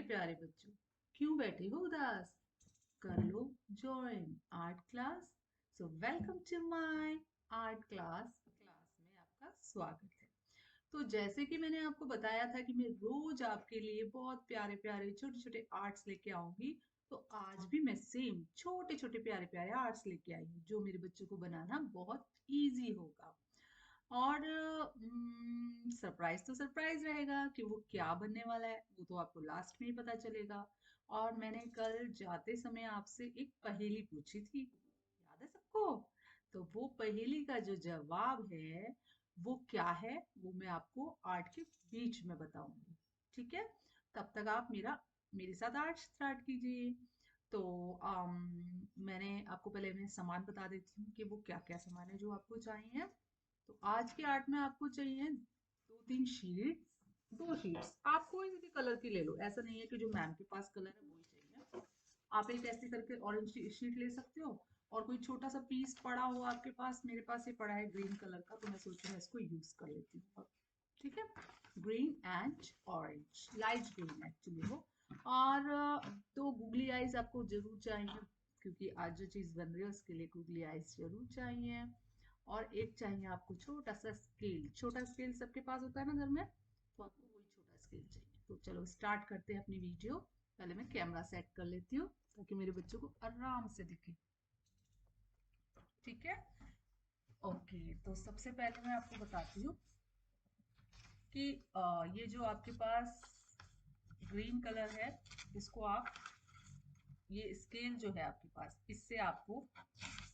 मेरे प्यारे बच्चों, क्यों बैठे हो उदास? कर लो join art class. So welcome to my art class में आपका स्वागत है। तो जैसे कि मैंने आपको बताया था कि मैं रोज आपके लिए बहुत प्यारे प्यारे छोटे छोटे आर्ट्स लेके आऊंगी, तो आज भी मैं सेम छोटे छोटे प्यारे प्यारे आर्ट्स लेके आई हूँ जो मेरे बच्चों को बनाना बहुत इजी होगा। और सरप्राइज तो सरप्राइज रहेगा कि वो क्या बनने वाला है, वो तो आपको लास्ट में ही पता चलेगा। और मैंने कल जाते समय आपसे एक पहेली पूछी थी, याद है सबको? तो वो पहेली का जो जवाब है वो क्या है, वो मैं आपको आर्ट के बीच में बताऊंगी। ठीक है? तब तक आप मेरे साथ आर्ट स्टार्ट कीजिए। तो मैंने आपको पहले मैं सामान बता देती हूँ कि वो क्या क्या सामान है जो आपको चाहिए। तो आज के आर्ट में आपको चाहिए दो तीन शीट्स। दो शीट्स आप कोई भी कलर की ले लो, ऐसा नहीं है कि जो मैम के पास कलर है वही चाहिए। आप एक ऐसे करके ऑरेंज शीट ले सकते हो, और कोई छोटा सा पीस पड़ा हो आपके पास, मेरे पास ये पड़ा है ग्रीन कलर का, तो मैं सोच रही हूँ इसको यूज कर लेती हूँ। ठीक है? Green and orange, light green actually वो। और दो गूगली आईज आपको जरूर चाहिए, क्योंकि आज जो चीज बन रही है उसके लिए गूगली आईज जरूर चाहिए। और एक चाहिए आपको छोटा सा स्केल। छोटा स्केल सबके पास होता है ना घर में, तो आपको वही छोटा स्केल चाहिए। तो चलो स्टार्ट करते हैं अपनी वीडियो। पहले मैं कैमरा सेट कर लेती हूँ ताकि मेरे बच्चों को आराम से दिखे। ठीक है? ओके, तो सबसे पहले मैं आपको बताती हूँ कि ये जो आपके पास ग्रीन कलर है, इसको आप, ये स्केल जो है आपके पास, इससे आपको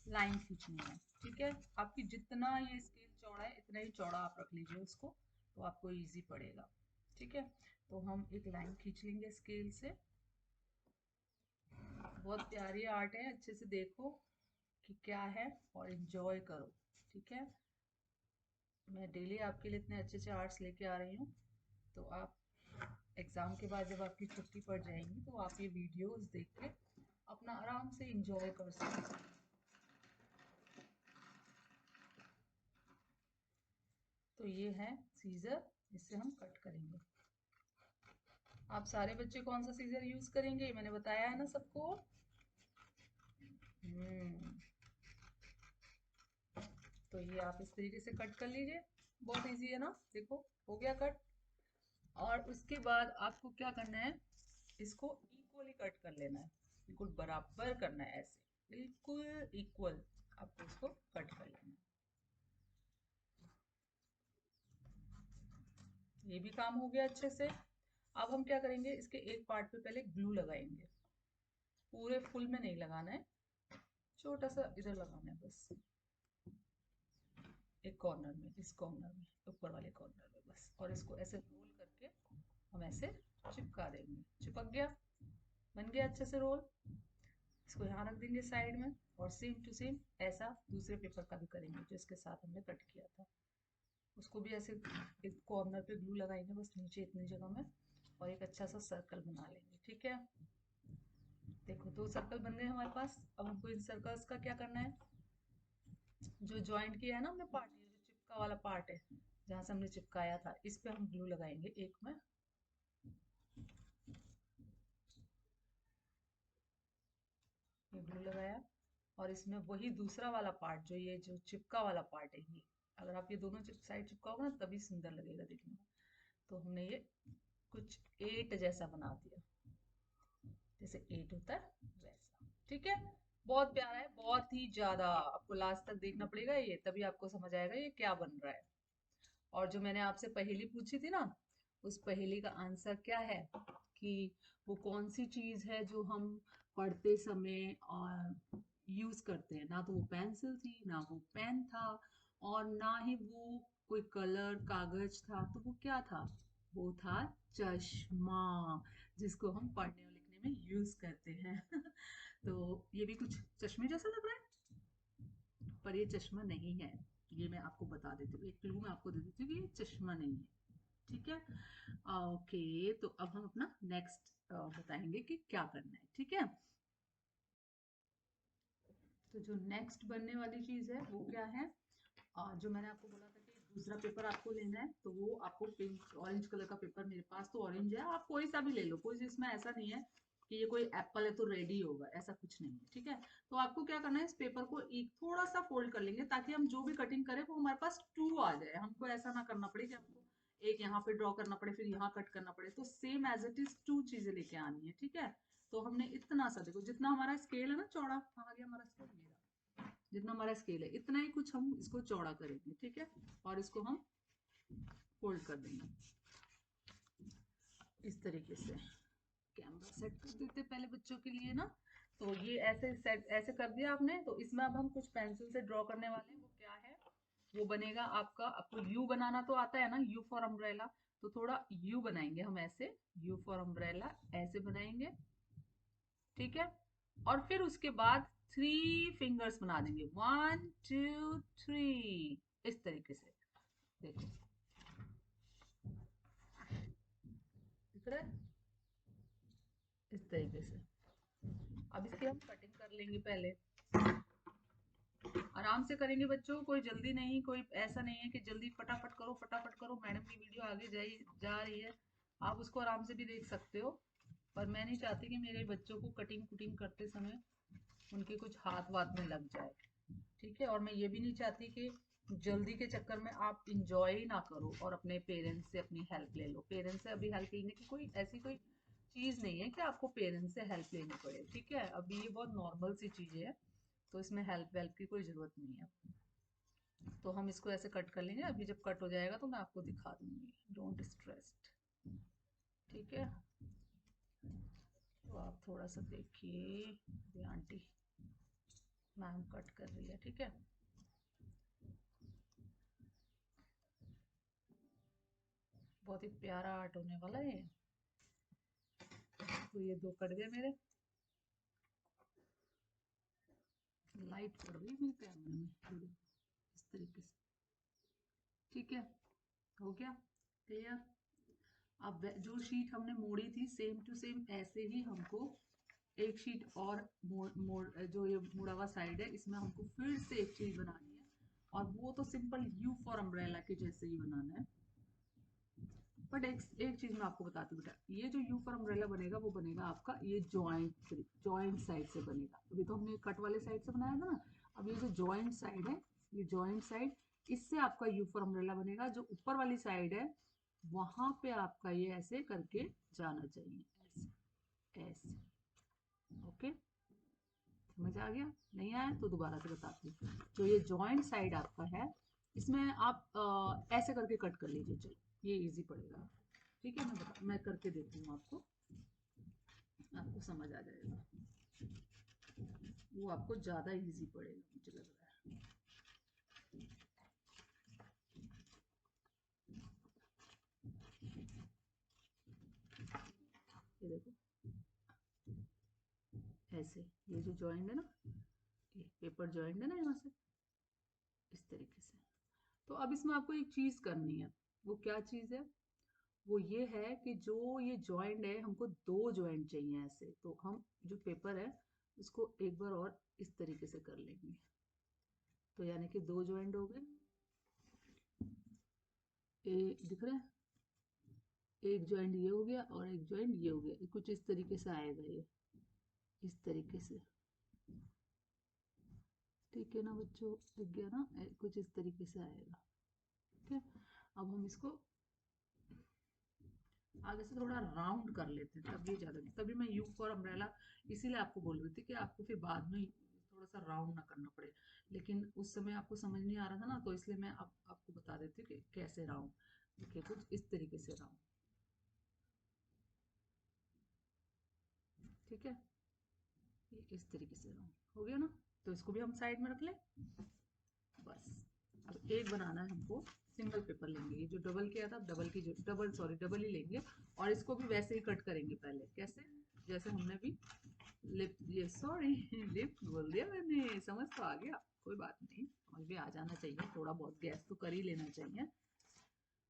लाइन खींचनी है। ठीक है? आपकी जितना ये स्केल चौड़ा है इतना ही चौड़ा आप रख लीजिए उसको, तो आपको इजी पड़ेगा। ठीक है? तो हम एक लाइन खींच लेंगे स्केल से। बहुत प्यारी आर्ट है, अच्छे से देखो कि क्या है और एंजॉय करो। ठीक है? मैं डेली आपके लिए इतने अच्छे अच्छे आर्ट्स लेके आ रही हूँ, तो आप एग्जाम के बाद जब आपकी छुट्टी पड़ जाएंगी तो आप ये वीडियोस देख के अपना आराम से एंजॉय कर सकते हैं। तो ये है सीजर, इससे हम कट करेंगे। आप सारे बच्चे कौन सा सीजर यूज करेंगे, मैंने बताया है ना सबको। हम्म तो ये आप इस तरीके से कट कर लीजिए, बहुत इजी है ना। देखो, हो गया कट। और उसके बाद आपको क्या करना है, इसको इक्वली कट कर लेना है, बिल्कुल बराबर करना है, ऐसे बिल्कुल इक्वल आपको इसको कट कर लेना है। ये भी काम हो गया अच्छे से। अब हम क्या करेंगे, इसके एक पार्ट पे पहले ग्लू लगाएंगे। पूरे फुल में नहीं लगाना है, छोटा सा इधर लगाना है बस, एक कॉर्नर में, इस कॉर्नर में, ऊपर वाले कॉर्नर में बस। और इसको ऐसे रोल करके हम ऐसे चिपका देंगे। चिपक गया, बन गया अच्छे से रोल। इसको यहाँ रख देंगे साइड में। और सेम टू सेम ऐसा दूसरे पेपर का भी करेंगे जिसके साथ हमने कट किया था। उसको भी ऐसे एक कॉर्नर पे ग्लू लगाएंगे बस, नीचे इतनी जगह में, और एक अच्छा सा सर्कल बना लेंगे। ठीक है? देखो, दो सर्कल बन गए हमारे पास। अब हमको इन सर्कल्स का क्या करना है, जो ज्वाइंट किया है ना हमने पार्ट, ये जो चिपका वाला पार्ट है जहां से हमने चिपकाया था, इस पे हम ग्लू लगाएंगे एक में। ये ग्लू लगाया, और इसमें वही दूसरा वाला पार्ट, जो ये जो चिपका वाला पार्ट है, ये अगर आप ये दोनों साइड चिपकाओगे ना तभी सुंदर लगेगा देखने में। तो हमने ये कुछ एट जैसा बना दिया, जैसे एट होता है वैसा। ठीक है? बहुत प्यारा है, बहुत ही ज्यादा। आपको लास्ट तक देखना पड़ेगा ये, तभी आपको समझ आएगा ये क्या बन रहा है। और जो मैंने आपसे पहेली पूछी थी ना, उस पहेली का आंसर क्या है, कि वो कौन सी चीज है जो हम पढ़ते समय और यूज करते हैं। ना तो वो पेंसिल थी, ना वो पेन था, और ना ही वो कोई कलर कागज था। तो वो क्या था? वो था चश्मा, जिसको हम पढ़ने और लिखने में यूज करते हैं। तो ये भी कुछ चश्मे जैसा लग रहा है, पर ये चश्मा नहीं है। ये मैं आपको बता देती हूँ, एक क्लू मैं आपको दे देती हूँ कि ये चश्मा नहीं है। ठीक है? ओके, तो अब हम अपना नेक्स्ट बताएंगे कि क्या करना है। ठीक है? तो जो नेक्स्ट बनने वाली चीज है वो क्या है, जो मैंने आपको बोला था कि दूसरा पेपर आपको लेना है तो वो आपको पिंक ऑरेंज कलर का पेपर, मेरे पास तो ऑरेंज है, आप कोई सा भी ले लो, कोई इसमें ऐसा नहीं है कि ये कोई एप्पल है तो रेडी होगा, ऐसा कुछ नहीं है। ठीक है, तो आपको क्या करना है, इस पेपर को एक थोड़ा सा फोल्ड कर लेंगे ताकि हम जो भी कटिंग करें वो हमारे पास टू आ जाए, हमको ऐसा ना करना पड़े कि हमको एक यहाँ पे ड्रॉ करना पड़े फिर यहाँ कट करना पड़े, तो same as it is two चीजें लेके आनी है। ठीक है, तो हमने इतना सा, देखो जितना हमारा स्केल है ना चौड़ा, कहाँ गया हमारा स्केल, जितना हमारा स्केल है इतना ही कुछ हम इसको चौड़ा करेंगे। ठीक है, और इसको हम फोल्ड कर देंगे इस तरीके से। कैमरा सेट कर देते पहले बच्चों के लिए ना, तो ये ऐसे सेट ऐसे कर दिया आपने, तो इसमें अब हम कुछ पेंसिल से ड्रॉ करने वाले हैं। वो क्या है, वो बनेगा आपका, आपको यू बनाना तो आता है ना, यू फॉर अम्ब्रेला, तो थोड़ा यू बनाएंगे हम ऐसे, यू फॉर अम्ब्रेला ऐसे बनाएंगे। ठीक है, और फिर उसके बाद थ्री फिंगर्स बना देंगे, 1 2 3, इस तरीके से। देखो दिख रहा है, इस तरीके से। अब इसकी हम कटिंग कर लेंगे, पहले आराम से करेंगे बच्चों, कोई जल्दी नहीं, कोई ऐसा नहीं है कि जल्दी फटाफट करो फटाफट करो, मैडम की वीडियो आगे जा रही है, आप उसको आराम से भी देख सकते हो, पर मैं नहीं चाहती कि मेरे बच्चों को कटिंग कुटिंग करते समय उनके कुछ हाथ वाथ में लग जाए। ठीक है, और मैं ये भी नहीं चाहती कि जल्दी के चक्कर में आप इंजॉय ही ना करो और अपने पेरेंट्स से अपनी हेल्प ले लो। पेरेंट्स से अभी हेल्प लेने की कोई ऐसी कोई चीज़ नहीं है कि आपको पेरेंट्स से हेल्प लेनी पड़े। ठीक है, अभी ये बहुत नॉर्मल सी चीज़ें है, तो इसमें हेल्प वेल्प की कोई ज़रूरत नहीं है। तो हम इसको ऐसे कट कर लेंगे, अभी जब कट हो जाएगा तो मैं आपको दिखा दूंगी, डोंट स्ट्रेस्ड। ठीक है, तो आप थोड़ा सा देखिए, ये आंटी मैम कट कर रही है। ठीक है, बहुत ही प्यारा आर्ट होने वाला है। तो ये दो कट गए मेरे, लाइट पड़ रही है मेरे कैमरे में इस तरीके से। ठीक है, हो गया क्लियर। अब जो शीट हमने मोड़ी थी सेम टू सेम ऐसे ही हमको एक शीट और जो ये मुड़ा हुआ साइड है इसमें हमको फिर से एक चीज बनानी है, और वो तो सिंपल यू फॉर अम्ब्रेला के जैसे ही बनाना है। बट एक चीज मैं आपको बताती हूँ बेटा, ये जो यू फॉर अम्ब्रेला बनेगा वो बनेगा आपका ये जॉइंट साइड से बनेगा। अभी तो हमने कट वाले साइड से बनाया था ना, अब ये जो जॉइंट साइड है, ये जॉइंट साइड, इससे आपका यू फॉर अम्ब्रेला बनेगा। जो ऊपर वाली साइड है वहां पे आपका ये ऐसे करके जाना चाहिए, ऐसे ऐसे। ओके, समझ आ गया, नहीं आया तो दोबारा से बताती हूँ। जो ये जॉइंट साइड आपका है इसमें आप ऐसे करके कट कर लीजिए, चलो ये इजी पड़ेगा। ठीक है, मैं करके देती हूँ आपको, आपको समझ आ जाएगा, वो आपको ज़्यादा इजी पड़ेगा मुझे लग रहा है। ये देखो ऐसे, ये जो जॉइंट है ना, ये पेपर जॉइंट है ना यहाँ से, इस तरीके से। तो अब इसमें आपको एक चीज़ करनी है, वो क्या चीज़ है, वो ये है कि जो ये जॉइंट है हमको दो जॉइंट चाहिए ऐसे, तो हम जो पेपर है उसको एक बार और इस तरीके से कर लेंगे, तो यानी कि दो जॉइंट हो गए, दिख रहा है, एक जॉइंट ये हो गया और एक जॉइंट ये हो गया, कुछ इस तरीके से आएगा ये, इस तरीके से। ठीक है ना बच्चों, दिख गया ना, कुछ इस तरीके से आएगा। ठीक है, अब हम इसको आगे से थोड़ा राउंड कर लेते हैं, तब ये ज्यादा नहीं, तभी मैं यू फॉर अम्ब्रेला इसीलिए आपको बोल रही थी कि आपको फिर बाद में थोड़ा सा राउंड ना करना पड़े, लेकिन उस समय आपको समझ नहीं आ रहा था ना, तो इसलिए मैं आपको बता देती हूँ कि कैसे राउंड। देखिए कुछ इस तरीके से राउंड। ठीक है, ये इस तरीके से राउंड हो गया ना, तो इसको भी हम साइड में रख लें बस। अब एक बनाना है हमको, सिंगल पेपर लेंगे, ये जो डबल किया था डबल की, जो डबल ही लेंगे, और इसको भी वैसे ही कट करेंगे पहले, कैसे, जैसे हमने भी लिप, ये सॉरी लिप बोल दिया मैंने, समझ तो आ गया, कोई बात नहीं, समझ भी आ जाना चाहिए, थोड़ा बहुत गैस तो कर ही लेना चाहिए।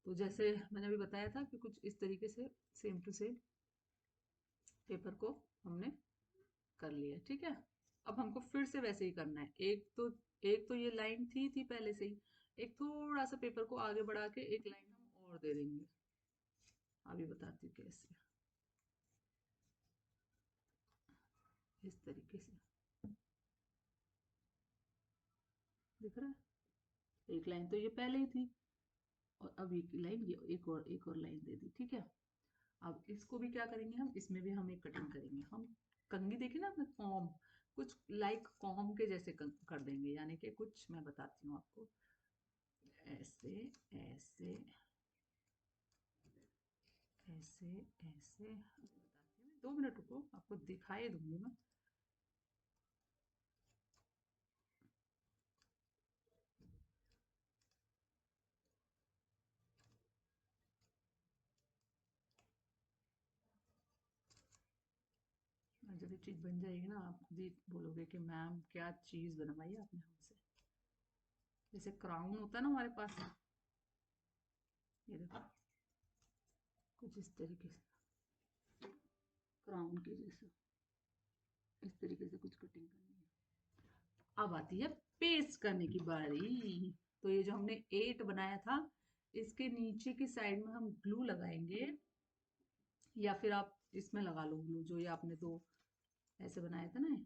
तो जैसे मैंने अभी बताया था कि कुछ इस तरीके से सेम टू सेम पेपर को हमने कर लिया। ठीक है, अब हमको फिर से वैसे ही करना है, एक तो ये लाइन थी पहले से ही, एक थोड़ा सा पेपर को आगे बढ़ा के एक लाइन हम और दे देंगे। अभी बताती हूँ कैसे। इस तरीके से दिख रहा है, एक लाइन तो ये पहले ही थी और अब एक लाइन ये एक और लाइन दे दी, ठीक है। अब इसको भी क्या करेंगे हम, इसमें भी हम एक कटिंग करेंगे। हम कंघी देखी ना अपने, कॉम, कुछ लाइक कॉम के जैसे कर देंगे, यानी कि कुछ मैं बताती हूँ आपको, ऐसे ऐसे ऐसे ऐसे बताती हूँ। 2 मिनट रुको, आपको दिखाई दूंगी मैं। जब ये चीज़ बन जाएगी ना, आप भी बोलोगे कि मैम क्या चीज़ बनवाई है आपने हमसे। जैसे क्राउन होता है ना हमारे पास, ये देखो कुछ इस तरीके से क्राउन के जैसा, इस तरीके से कुछ कटिंग करनी है। अब आती है पेस्ट करने की बारी। तो ये जो हमने 8 बनाया था, इसके नीचे की साइड में हम ग्लू लगाएंगे, या फिर आप इसमें लगा लो ग्लू, जो ये आपने 2 ऐसे बनाए थे ना,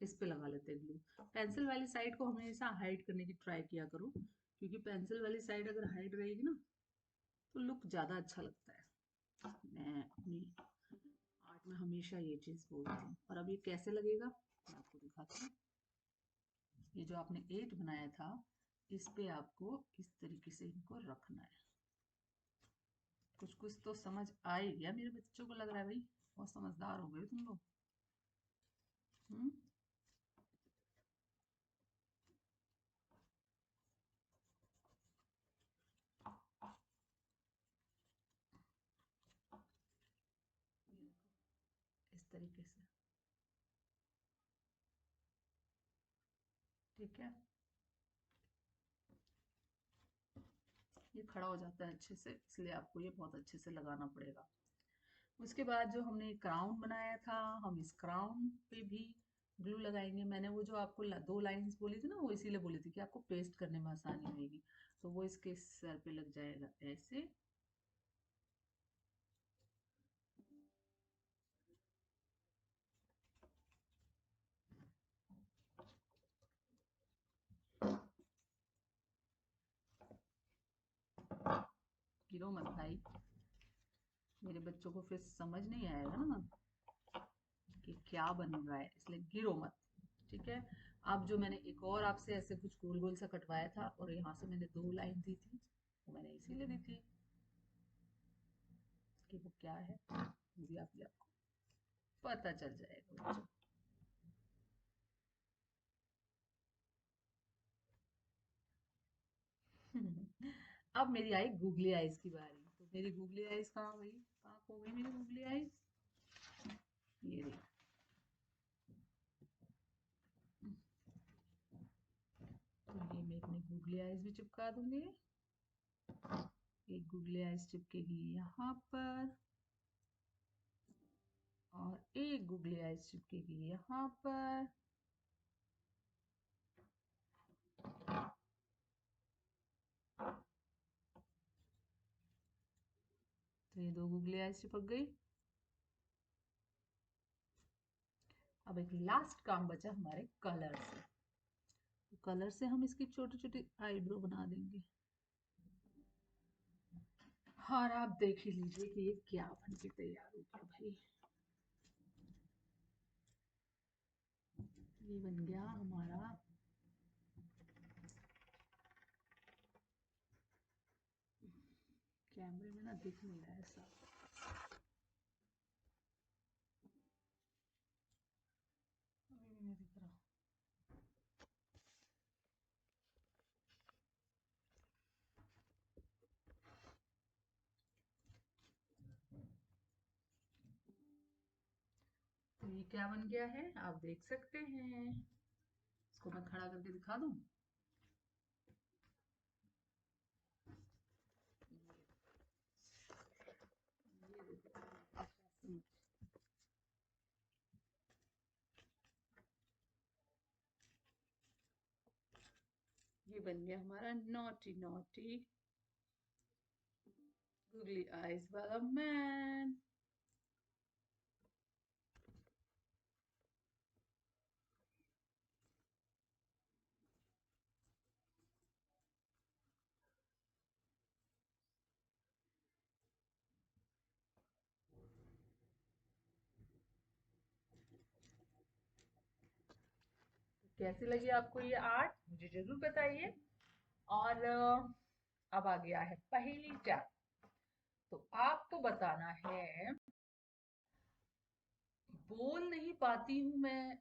इस पे लगा लेते हैं ग्लू। पेंसिल वाली साइड को हमेशा हाइड करने की ट्राई किया करो, क्योंकि पेंसिल वाली साइड अगर हाइड रहेगी ना तो लुक ज़्यादा अच्छा लगता है। मैं अपनी आर्ट में हमेशा ये चीज़ बोलती हूँ। और अब ये कैसे लगेगा मैं आपको दिखाती हूँ। ये जो आपने 8 बनाया था, इस पे आपको इस तरीके से इनको रखना है। कुछ कुछ तो समझ आ ही गया मेरे बच्चों को, लग रहा है भाई बहुत समझदार हो गए तुम लोग। हम्म। इस तरीके से, ठीक है। ये खड़ा हो जाता है अच्छे से, इसलिए आपको ये बहुत अच्छे से लगाना पड़ेगा। उसके बाद जो हमने क्राउन बनाया था, हम इस क्राउन पे भी ग्लू लगाएंगे। मैंने वो जो आपको 2 लाइंस बोली थी ना, वो इसीलिए बोली थी कि आपको पेस्ट करने में आसानी होगी। तो वो इसके सर पे लग जाएगा ऐसे। गिरो मत भाई, मेरे बच्चों को फिर समझ नहीं आएगा ना कि क्या बन रहा है, इसलिए गिरो मत, ठीक है। अब जो मैंने एक और आपसे ऐसे कुछ गोल गोल सा कटवाया था, और यहाँ से मैंने 2 लाइन दी थी, वो मैंने इसीलिए दी थी कि वो क्या है वो भी आपको पता चल जाएगा बच्चों। अब मेरी आई गूगली आइज की बारी। तो मेरी गूगली आइज कहाँ गई, कहाँ खो गई मेरी गूगली आइज, ये रही। तो ये मैं अपनी गूगली आइज भी चिपका दूंगी। एक गूगली आइज चिपकेगी यहाँ पर, और एक गूगली आइज चिपकेगी यहाँ पर। तो ये 2 गूगली आइज चिपक गई। अब एक लास्ट काम बचा हमारे कलर से। तो कलर से हम इसकी छोटी छोटी आईब्रो बना देंगे। और आप देख ही लीजिए कि ये क्या बन के तैयार हो गया भाई। ये बन गया हमारा, कैमरे में ना दिख नहीं रहा है ऐसा, अभी भी नहीं दिख रहा। तो ये क्या बन गया है आप देख सकते हैं। इसको मैं खड़ा करके दिखा दूं। ये देखो, ये बन गया हमारा नॉटी नॉटी गूगली आईज वाला मैन। कैसी लगी आपको ये आर्ट, मुझे जरूर बताइए। और अब आ गया है पहेली टैग। तो आपको बताना है, बोल नहीं पाती हूँ मैं,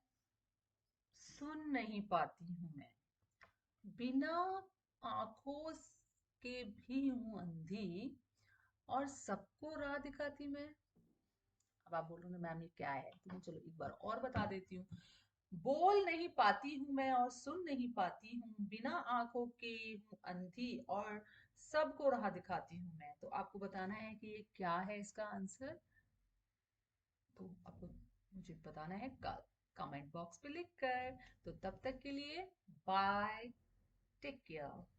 सुन नहीं पाती हूँ मैं, बिना आंखों के भी हूँ अंधी, और सबको राह दिखाती मैं। अब आप बोलोगे मैम ये क्या है, तो मैं चलो एक बार और बता देती हूँ। बोल नहीं पाती हूँ मैं और सुन नहीं पाती हूँ, बिना आंखों के हूँ अंधी, और सबको राह दिखाती हूँ मैं। तो आपको बताना है कि ये क्या है इसका आंसर। तो आपको मुझे बताना है कल कमेंट बॉक्स पे लिखकर। तो तब तक के लिए बाय, टेक केयर।